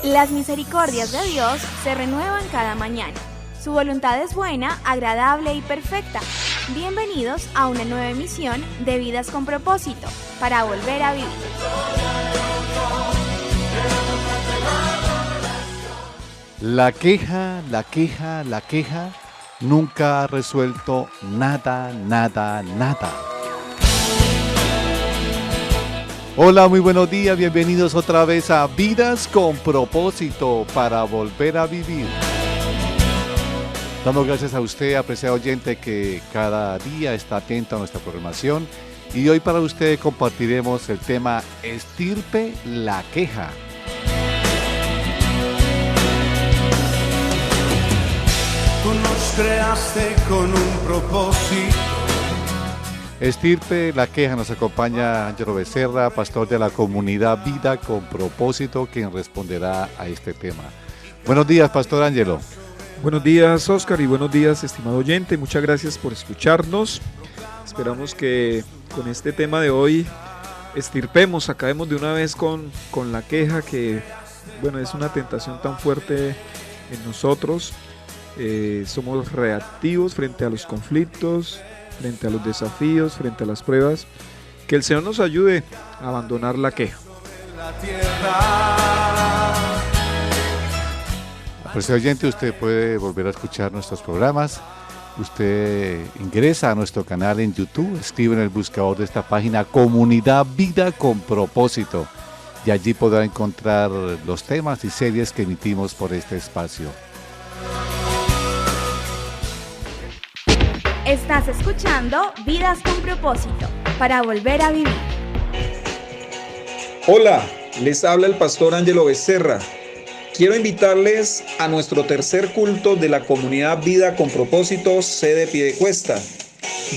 Las misericordias de Dios se renuevan cada mañana. Su voluntad es buena, agradable y perfecta. Bienvenidos a una nueva emisión de Vidas con Propósito, para volver a vivir. La queja nunca ha resuelto nada. Hola, muy buenos días, bienvenidos otra vez a Vidas con Propósito para volver a vivir. Damos gracias a usted, apreciado oyente, que cada día está atento a nuestra programación. Y hoy para usted compartiremos el tema Estirpe la queja. Tú nos creaste con un propósito. Estirpe la queja, nos acompaña Ángelo Becerra, pastor de la comunidad Vida con Propósito, quien responderá a este tema. Buenos días, Pastor Ángelo. Buenos días, Oscar, y buenos días, estimado oyente. Muchas gracias por escucharnos. Esperamos que con este tema de hoy acabemos de una vez con la queja, que bueno, es una tentación tan fuerte en nosotros. Somos reactivos frente a los conflictos, frente a los desafíos, frente a las pruebas. Que el Señor nos ayude a abandonar la queja. Pues oyente, usted puede volver a escuchar nuestros programas. Usted ingresa a nuestro canal en YouTube, escribe en el buscador de esta página Comunidad Vida con Propósito, y allí podrá encontrar los temas y series que emitimos por este espacio. Estás escuchando Vidas con Propósito, para volver a vivir. Hola, les habla el pastor Ángelo Becerra. Quiero invitarles a nuestro tercer culto de la comunidad Vida con Propósito, sede Piedecuesta.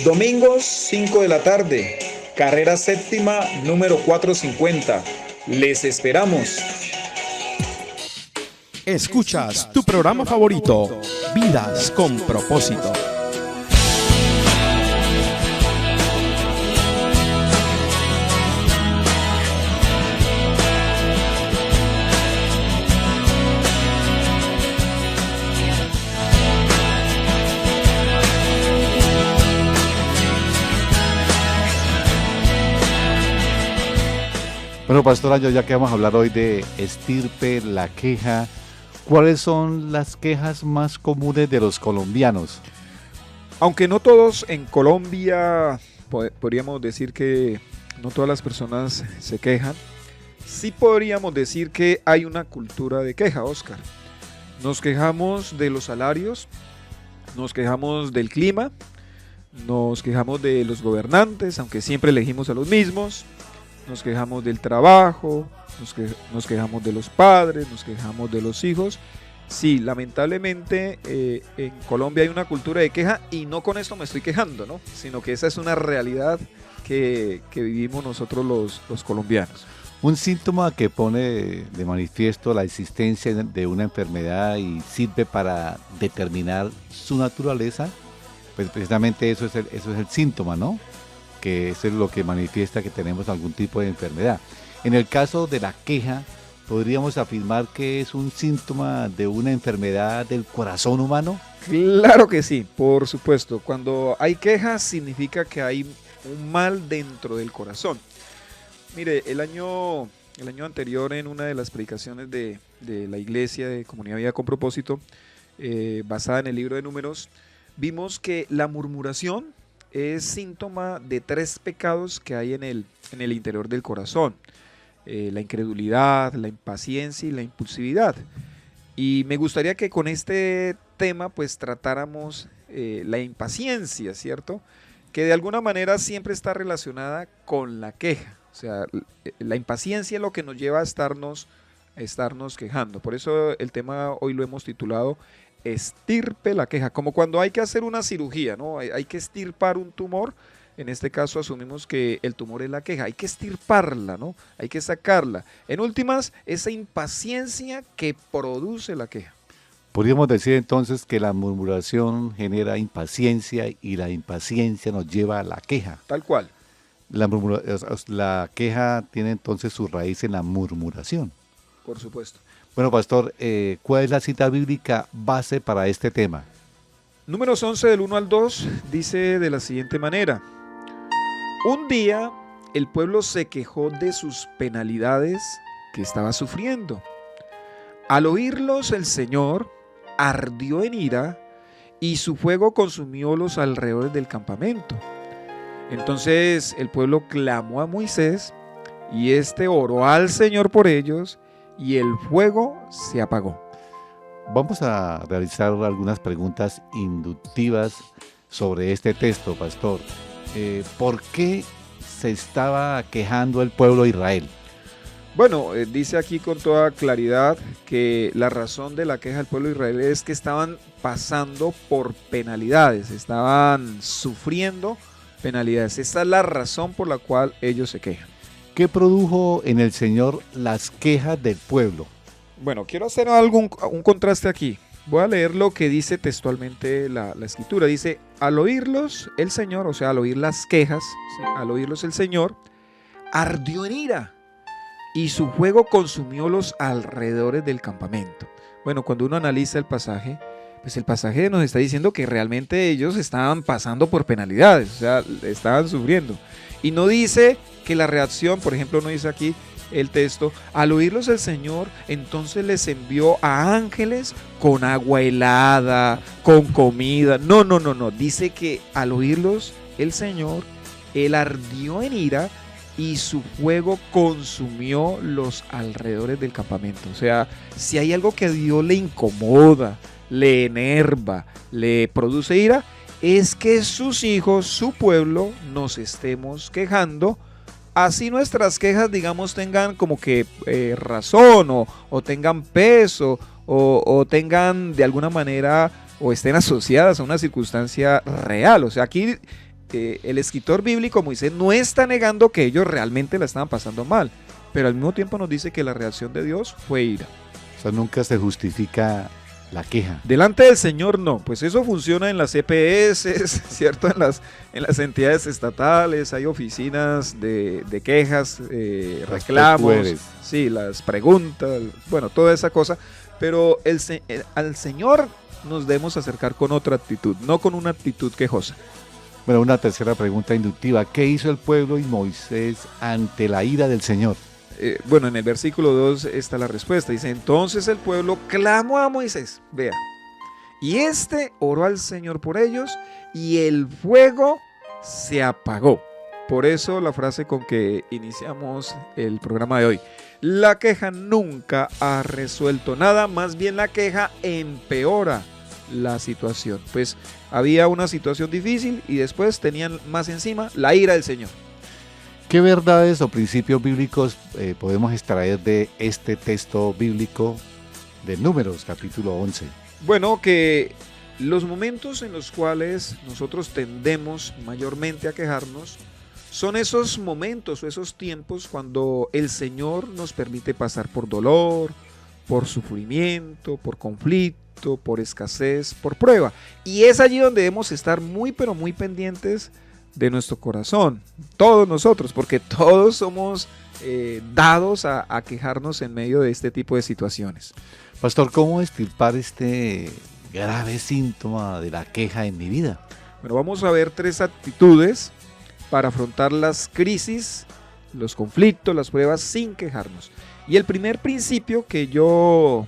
Domingos 5 de la tarde, carrera séptima, número 450. Les esperamos. Escuchas tu programa favorito, Vidas con Propósito. Bueno, Pastor Ángelo, ya que vamos a hablar hoy de estirpe la queja, ¿cuáles son las quejas más comunes de los colombianos? Aunque no todos en Colombia, podríamos decir que no todas las personas se quejan, sí podríamos decir que hay una cultura de queja, Oscar. Nos quejamos de los salarios, nos quejamos del clima, nos quejamos de los gobernantes, aunque siempre elegimos a los mismos. Nos quejamos del trabajo, nos quejamos de los padres, nos quejamos de los hijos. Sí, lamentablemente en Colombia hay una cultura de queja, y no con esto me estoy quejando, ¿no? Sino que esa es una realidad que vivimos nosotros los colombianos. Un síntoma que pone de manifiesto la existencia de una enfermedad y sirve para determinar su naturaleza, pues precisamente eso es el síntoma, ¿no? Que eso es lo que manifiesta que tenemos algún tipo de enfermedad. En el caso de la queja, ¿podríamos afirmar que es un síntoma de una enfermedad del corazón humano? Claro que sí, por supuesto. Cuando hay quejas significa que hay un mal dentro del corazón. Mire, el año anterior, en una de las predicaciones de la iglesia de Comunidad Vida con Propósito, basada en el libro de Números, vimos que la murmuración es síntoma de 3 pecados que hay en el interior del corazón: la incredulidad, la impaciencia y la impulsividad. Y me gustaría que con este tema pues tratáramos la impaciencia, ¿cierto? Que de alguna manera siempre está relacionada con la queja. O sea, la impaciencia es lo que nos lleva a estarnos quejando. Por eso el tema hoy lo hemos titulado Estirpe la queja, como cuando hay que hacer una cirugía, ¿no? Hay que estirpar un tumor. En este caso asumimos que el tumor es la queja, hay que estirparla, ¿no? Hay que sacarla. En últimas, esa impaciencia que produce la queja. Podríamos decir entonces que la murmuración genera impaciencia y la impaciencia nos lleva a la queja. Tal cual. La queja tiene entonces su raíz en la murmuración. Por supuesto. Bueno, pastor, ¿cuál es la cita bíblica base para este tema? Números 11 del 1 al 2 dice de la siguiente manera: un día el pueblo se quejó de sus penalidades que estaba sufriendo. Al oírlos el Señor ardió en ira y su fuego consumió los alrededores del campamento. Entonces el pueblo clamó a Moisés y éste oró al Señor por ellos y el fuego se apagó. Vamos a realizar algunas preguntas inductivas sobre este texto, pastor. ¿Por qué se estaba quejando el pueblo de Israel? Bueno, dice aquí con toda claridad que la razón de la queja del pueblo de Israel es que estaban pasando por penalidades, estaban sufriendo penalidades. Esta es la razón por la cual ellos se quejan. ¿Qué produjo en el Señor las quejas del pueblo? Bueno, quiero hacer un contraste aquí. Voy a leer lo que dice textualmente la escritura. Dice, al oírlos el Señor, o sea, al oír las quejas, ¿sí? Al oírlos el Señor, ardió en ira y su fuego consumió los alrededores del campamento. Bueno, cuando uno analiza el pasaje, pues el pasaje nos está diciendo que realmente ellos estaban pasando por penalidades, o sea, estaban sufriendo. Y no dice que la reacción, por ejemplo, no dice aquí el texto, al oírlos el Señor, entonces les envió a ángeles con agua helada, con comida. No. Dice que al oírlos el Señor, Él ardió en ira y su fuego consumió los alrededores del campamento. O sea, si hay algo que a Dios le incomoda, le enerva, le produce ira, es que sus hijos, su pueblo, nos estemos quejando. Así nuestras quejas, digamos, tengan como que razón o tengan peso o tengan de alguna manera o estén asociadas a una circunstancia real. O sea, aquí el escritor bíblico Moisés no está negando que ellos realmente la estaban pasando mal, pero al mismo tiempo nos dice que la reacción de Dios fue ira. O sea, nunca se justifica la queja. Delante del Señor no, pues eso funciona en las EPS, ¿cierto? En las entidades estatales, hay oficinas de quejas, reclamos, sí, las preguntas, bueno, toda esa cosa, pero al Señor nos debemos acercar con otra actitud, no con una actitud quejosa. Bueno, una tercera pregunta inductiva. ¿Qué hizo el pueblo y Moisés ante la ira del Señor? Bueno, en el versículo 2 está la respuesta. Dice, entonces el pueblo clamó a Moisés, vea, y este oró al Señor por ellos y el fuego se apagó. Por eso la frase con que iniciamos el programa de hoy. La queja nunca ha resuelto nada, más bien la queja empeora la situación. Pues había una situación difícil y después tenían más encima la ira del Señor. ¿Qué verdades o principios bíblicos podemos extraer de este texto bíblico de Números, capítulo 11? Bueno, que los momentos en los cuales nosotros tendemos mayormente a quejarnos son esos momentos o esos tiempos cuando el Señor nos permite pasar por dolor, por sufrimiento, por conflicto, por escasez, por prueba. Y es allí donde debemos estar muy, pero muy pendientes de nuestro corazón, todos nosotros, porque todos somos dados a quejarnos en medio de este tipo de situaciones. Pastor, ¿cómo extirpar este grave síntoma de la queja en mi vida? Bueno, vamos a ver 3 actitudes para afrontar las crisis, los conflictos, las pruebas sin quejarnos. Y el primer principio que yo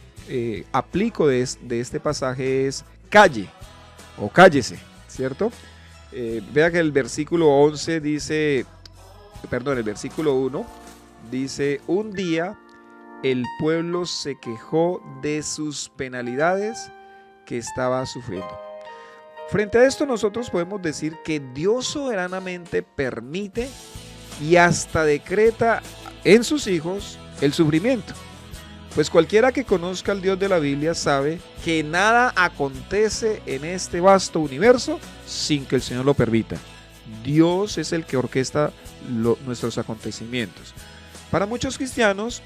aplico de este pasaje es calle o cállese, ¿cierto? Vea que el versículo 11 dice, el versículo 1 dice, un día el pueblo se quejó de sus penalidades que estaba sufriendo. Frente a esto nosotros podemos decir que Dios soberanamente permite y hasta decreta en sus hijos el sufrimiento. Pues cualquiera que conozca al Dios de la Biblia sabe que nada acontece en este vasto universo sin que el Señor lo permita. Dios es el que orquesta nuestros acontecimientos. Para muchos cristianos,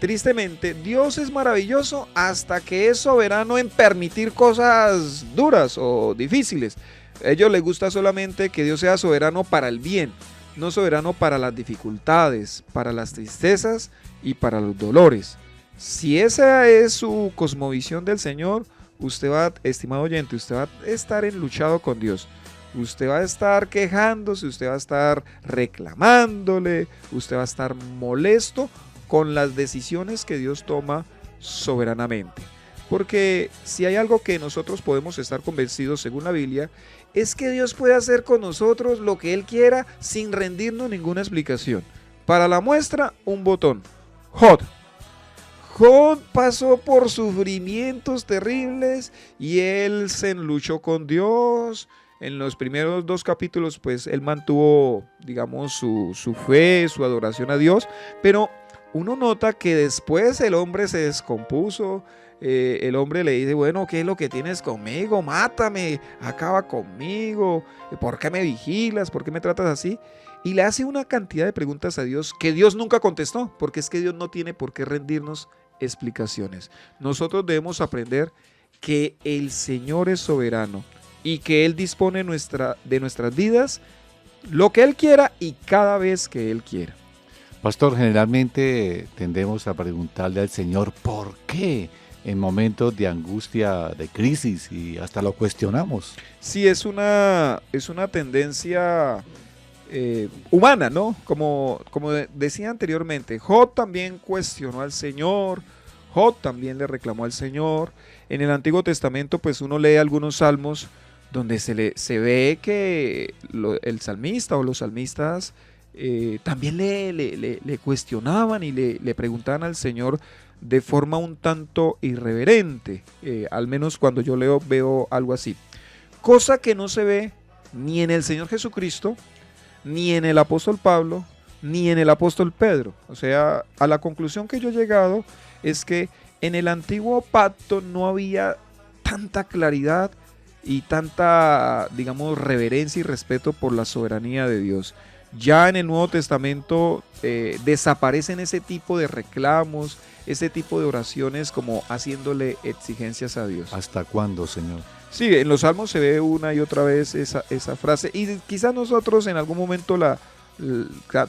tristemente, Dios es maravilloso hasta que es soberano en permitir cosas duras o difíciles. A ellos les gusta solamente que Dios sea soberano para el bien, no soberano para las dificultades, para las tristezas y para los dolores. Si esa es su cosmovisión del Señor, usted va, estimado oyente, usted va a estar enluchado con Dios. Usted va a estar quejándose, usted va a estar reclamándole, usted va a estar molesto con las decisiones que Dios toma soberanamente. Porque si hay algo que nosotros podemos estar convencidos según la Biblia, es que Dios puede hacer con nosotros lo que Él quiera sin rendirnos ninguna explicación. Para la muestra, un botón. Job pasó por sufrimientos terribles y él se enluchó con Dios. En los primeros 2 capítulos, pues él mantuvo, digamos, su fe, su adoración a Dios, pero uno nota que después el hombre se descompuso. El hombre le dice, bueno, ¿qué es lo que tienes conmigo? Mátame, acaba conmigo, ¿por qué me vigilas? ¿Por qué me tratas así? Y le hace una cantidad de preguntas a Dios que Dios nunca contestó, porque es que Dios no tiene por qué rendirnos explicaciones. Nosotros debemos aprender que el Señor es soberano y que Él dispone de nuestras vidas lo que Él quiera y cada vez que Él quiera. Pastor, generalmente tendemos a preguntarle al Señor ¿por qué? En momentos de angustia, de crisis, y hasta lo cuestionamos. Sí, es una tendencia humana, ¿no? Como decía anteriormente, Job también cuestionó al Señor, Job también le reclamó al Señor. En el Antiguo Testamento, pues uno lee algunos salmos donde se ve que el salmista o los salmistas también le cuestionaban y le preguntaban al Señor de forma un tanto irreverente, al menos cuando yo veo algo así, cosa que no se ve ni en el Señor Jesucristo, ni en el apóstol Pablo, ni en el apóstol Pedro. O sea, a la conclusión que yo he llegado es que en el antiguo pacto no había tanta claridad y tanta, digamos, reverencia y respeto por la soberanía de Dios. Ya en el Nuevo Testamento desaparecen ese tipo de reclamos, ese tipo de oraciones como haciéndole exigencias a Dios. ¿Hasta cuándo, Señor? Sí, en los Salmos se ve una y otra vez esa frase y quizás nosotros en algún momento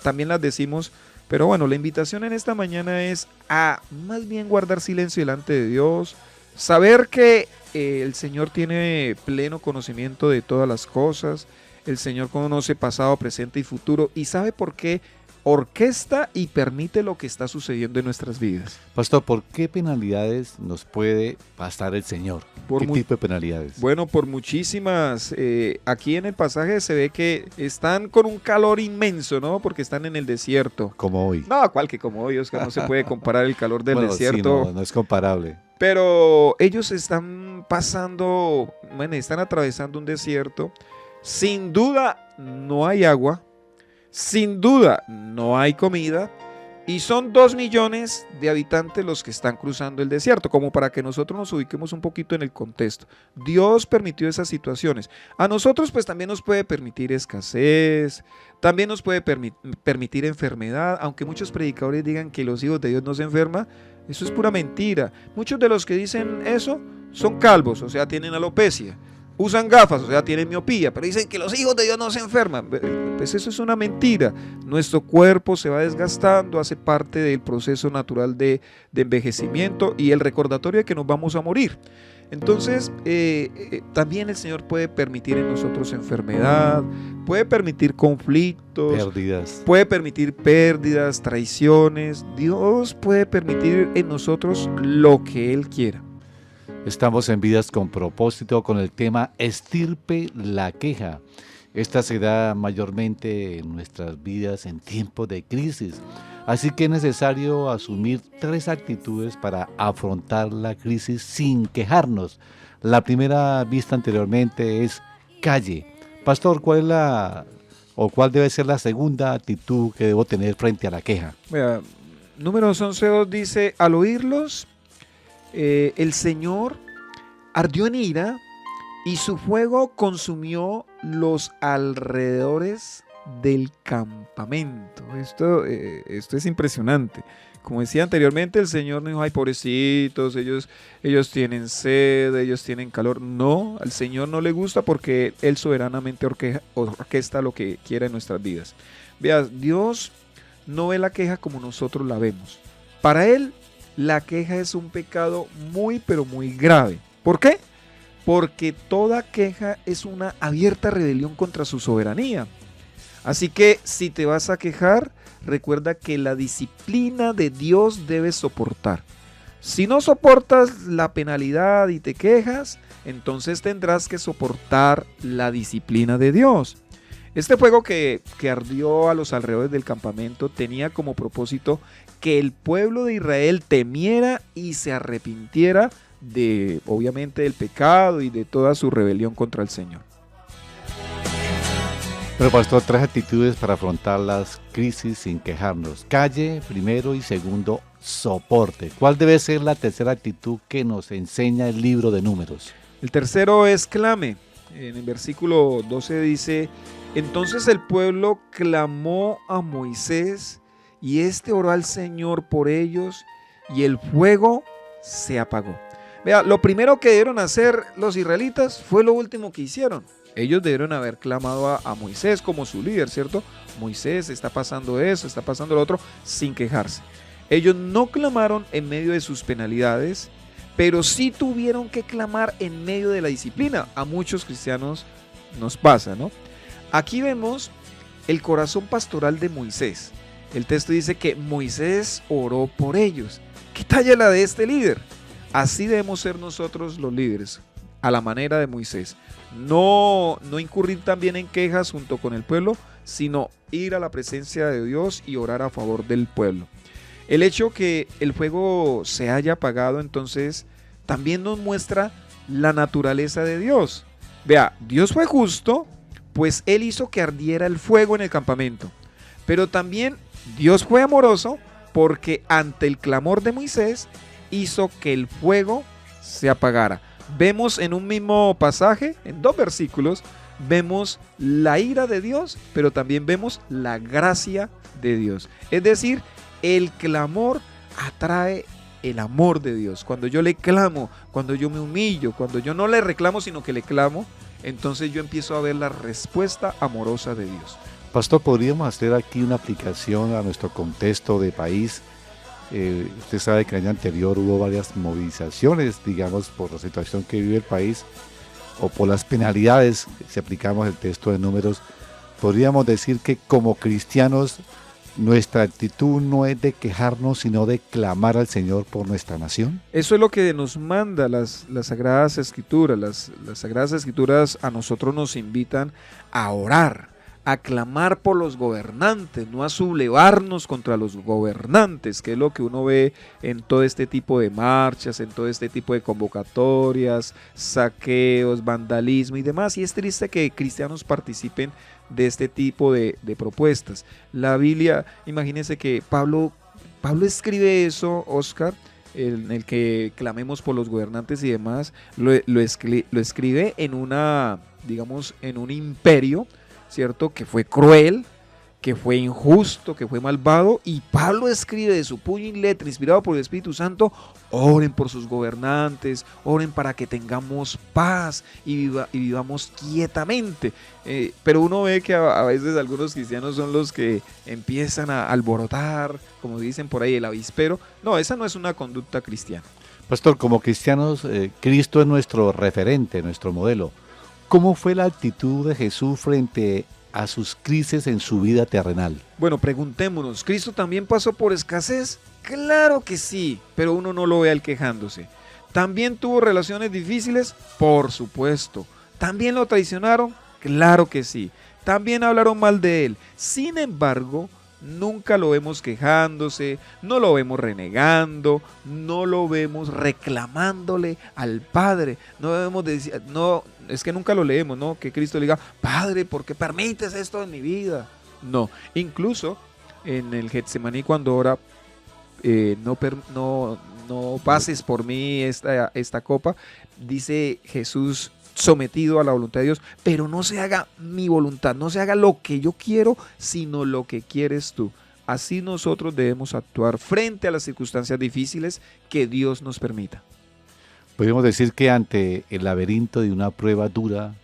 también las decimos, pero bueno, la invitación en esta mañana es a más bien guardar silencio delante de Dios, saber que el Señor tiene pleno conocimiento de todas las cosas. El Señor conoce pasado, presente y futuro y sabe por qué orquesta y permite lo que está sucediendo en nuestras vidas. Pastor, ¿por qué penalidades nos puede pasar el Señor? ¿Qué tipo de penalidades? Bueno, por muchísimas. Aquí en el pasaje se ve que están con un calor inmenso, ¿no? Porque están en el desierto. Como hoy. No, ¿cuál que como hoy, Oscar? No se puede comparar el calor del desierto. Sí, no es comparable. Pero ellos están están atravesando un desierto. Sin duda no hay agua, sin duda no hay comida y son 2 millones de habitantes los que están cruzando el desierto, como para que nosotros nos ubiquemos un poquito en el contexto. Dios permitió esas situaciones. A nosotros pues también nos puede permitir escasez, también nos puede permitir enfermedad, aunque muchos predicadores digan que los hijos de Dios no se enferman, eso es pura mentira. Muchos de los que dicen eso son calvos, o sea, tienen alopecia. Usan gafas, o sea, tienen miopía, pero dicen que los hijos de Dios no se enferman. Pues eso es una mentira. Nuestro cuerpo se va desgastando, hace parte del proceso natural de envejecimiento y el recordatorio de que nos vamos a morir. Entonces, también el Señor puede permitir en nosotros enfermedad, puede permitir conflictos, puede permitir pérdidas, traiciones. Dios puede permitir en nosotros lo que Él quiera. Estamos en Vidas con Propósito con el tema Estirpe la queja. Esta se da mayormente en nuestras vidas en tiempos de crisis. Así que es necesario asumir 3 actitudes para afrontar la crisis sin quejarnos. La primera vista anteriormente es calle. Pastor, ¿cuál debe ser la segunda actitud que debo tener frente a la queja? Mira, Números 11:2 dice, al oírlos, el Señor ardió en ira y su fuego consumió los alrededores del campamento. Esto es impresionante. Como decía anteriormente, el Señor no dijo, ay, pobrecitos, ellos tienen sed, ellos tienen calor. No, al Señor no le gusta porque Él soberanamente orquesta lo que quiera en nuestras vidas. Veas, Dios no ve la queja como nosotros la vemos. Para Él, la queja es un pecado muy pero muy grave. ¿Por qué? Porque toda queja es una abierta rebelión contra su soberanía. Así que si te vas a quejar, recuerda que la disciplina de Dios debes soportar. Si no soportas la penalidad y te quejas, entonces tendrás que soportar la disciplina de Dios. Este fuego que ardió a los alrededores del campamento tenía como propósito que el pueblo de Israel temiera y se arrepintiera de, obviamente, del pecado y de toda su rebelión contra el Señor. Pero pastor, 3 actitudes para afrontar las crisis sin quejarnos. Calle, primero, y segundo, soporte. ¿Cuál debe ser la tercera actitud que nos enseña el libro de Números? El tercero es clame. En el versículo 12 dice: entonces el pueblo clamó a Moisés y éste oró al Señor por ellos y el fuego se apagó. Vea, lo primero que debieron hacer los israelitas fue lo último que hicieron. Ellos debieron haber clamado a Moisés como su líder, ¿cierto? Moisés, está pasando eso, está pasando lo otro, sin quejarse. Ellos no clamaron en medio de sus penalidades, pero sí tuvieron que clamar en medio de la disciplina. A muchos cristianos nos pasa, ¿no? Aquí vemos el corazón pastoral de Moisés. El texto dice que Moisés oró por ellos. ¿Qué talla la de este líder? Así debemos ser nosotros los líderes, a la manera de Moisés. No incurrir también en quejas junto con el pueblo, sino ir a la presencia de Dios y orar a favor del pueblo. El hecho que el fuego se haya apagado, entonces, también nos muestra la naturaleza de Dios. Vea, Dios fue justo, pues Él hizo que ardiera el fuego en el campamento. Pero también Dios fue amoroso, porque ante el clamor de Moisés, hizo que el fuego se apagara. Vemos en un mismo pasaje, en 2 versículos, vemos la ira de Dios, pero también vemos la gracia de Dios. Es decir, el clamor atrae el amor de Dios. Cuando yo le clamo, cuando yo me humillo, cuando yo no le reclamo, sino que le clamo, entonces yo empiezo a ver la respuesta amorosa de Dios. Pastor, ¿podríamos hacer aquí una aplicación a nuestro contexto de país? Usted sabe que el año anterior hubo varias movilizaciones, digamos, por la situación que vive el país o por las penalidades, si aplicamos el texto de Números. Podríamos decir que como cristianos nuestra actitud no es de quejarnos, sino de clamar al Señor por nuestra nación. Eso es lo que nos manda las Sagradas Escrituras. Las Sagradas Escrituras a nosotros nos invitan a orar, a clamar por los gobernantes, no a sublevarnos contra los gobernantes, que es lo que uno ve en todo este tipo de marchas, en todo este tipo de convocatorias, saqueos, vandalismo y demás. Y es triste que cristianos participen de este tipo de propuestas. La Biblia, imagínense que Pablo escribe eso, Oscar, en el que clamemos por los gobernantes y demás, lo escribe en en un imperio, ¿cierto? Que fue cruel, que fue injusto, que fue malvado, y Pablo escribe de su puño y letra, inspirado por el Espíritu Santo: oren por sus gobernantes, oren para que tengamos paz y vivamos quietamente. Pero uno ve que a veces algunos cristianos son los que empiezan a alborotar, como dicen por ahí, el avispero. No, esa no es una conducta cristiana. Pastor, como cristianos, Cristo es nuestro referente, nuestro modelo. ¿Cómo fue la actitud de Jesús frente a sus crisis en su vida terrenal? Bueno, preguntémonos, ¿Cristo también pasó por escasez? Claro que sí, pero uno no lo ve a él quejándose. ¿También tuvo relaciones difíciles? Por supuesto. ¿También lo traicionaron? Claro que sí. ¿También hablaron mal de él? Sin embargo, nunca lo vemos quejándose, no lo vemos renegando, no lo vemos reclamándole al Padre. No debemos decir, no, es que nunca lo leemos, ¿no? Que Cristo le diga: Padre, ¿por qué permites esto en mi vida? No, incluso en el Getsemaní, cuando ora, no pases por mí esta copa, dice Jesús, sometido a la voluntad de Dios, pero no se haga mi voluntad, no se haga lo que yo quiero, sino lo que quieres tú. Así nosotros debemos actuar frente a las circunstancias difíciles que Dios nos permita. Podemos decir que ante el laberinto de una prueba dura,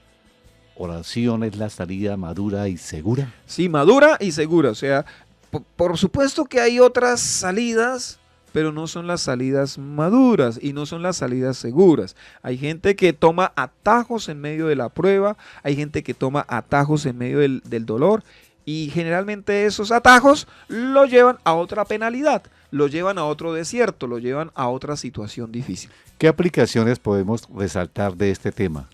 oración es la salida madura y segura. Sí, madura y segura. O sea, por supuesto que hay otras salidas, pero no son las salidas maduras y no son las salidas seguras. Hay gente que toma atajos en medio de la prueba, hay gente que toma atajos en medio del dolor, y generalmente esos atajos lo llevan a otra penalidad, lo llevan a otro desierto, lo llevan a otra situación difícil. ¿Qué aplicaciones podemos resaltar de este tema?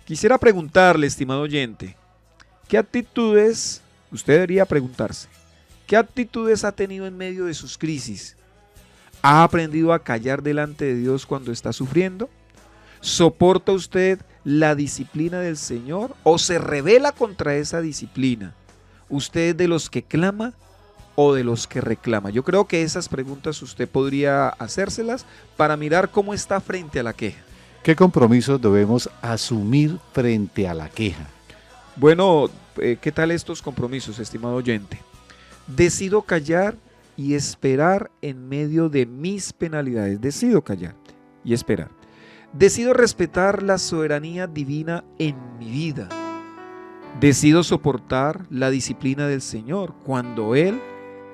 Quisiera preguntarle, estimado oyente, ¿qué actitudes, usted debería preguntarse, qué actitudes ha tenido en medio de sus crisis? ¿Ha aprendido a callar delante de Dios cuando está sufriendo? ¿Soporta usted la disciplina del Señor o se rebela contra esa disciplina? ¿Usted es de los que clama o de los que reclama? Yo creo que esas preguntas usted podría hacérselas para mirar cómo está frente a la queja. ¿Qué compromisos debemos asumir frente a la queja? Bueno, ¿qué tal estos compromisos, estimado oyente? Decido callar y esperar en medio de mis penalidades. Decido callar y esperar. Decido respetar la soberanía divina en mi vida. Decido soportar la disciplina del Señor cuando Él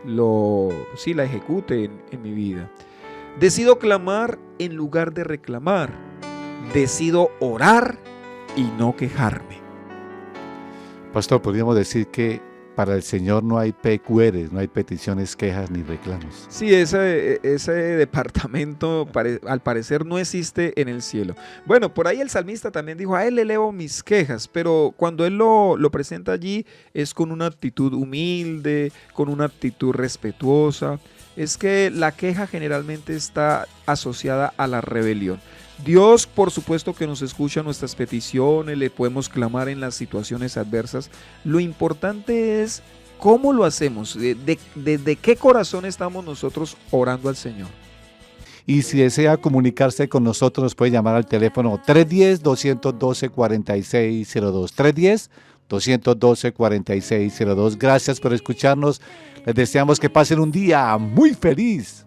la ejecute en mi vida. Decido clamar en lugar de reclamar. Decido orar y no quejarme. Pastor, podríamos decir que para el Señor no hay PQRs, no hay peticiones, quejas ni reclamos. Sí, ese departamento al parecer no existe en el cielo. Bueno, por ahí el salmista también dijo, a Él le elevo mis quejas, pero cuando Él lo presenta allí es con una actitud humilde, con una actitud respetuosa. Es que la queja generalmente está asociada a la rebelión. Dios, por supuesto que nos escucha nuestras peticiones, le podemos clamar en las situaciones adversas. Lo importante es cómo lo hacemos, de qué corazón estamos nosotros orando al Señor. Y si desea comunicarse con nosotros, nos puede llamar al teléfono 310-212-4602. 310-212-4602. Gracias por escucharnos. Les deseamos que pasen un día muy feliz.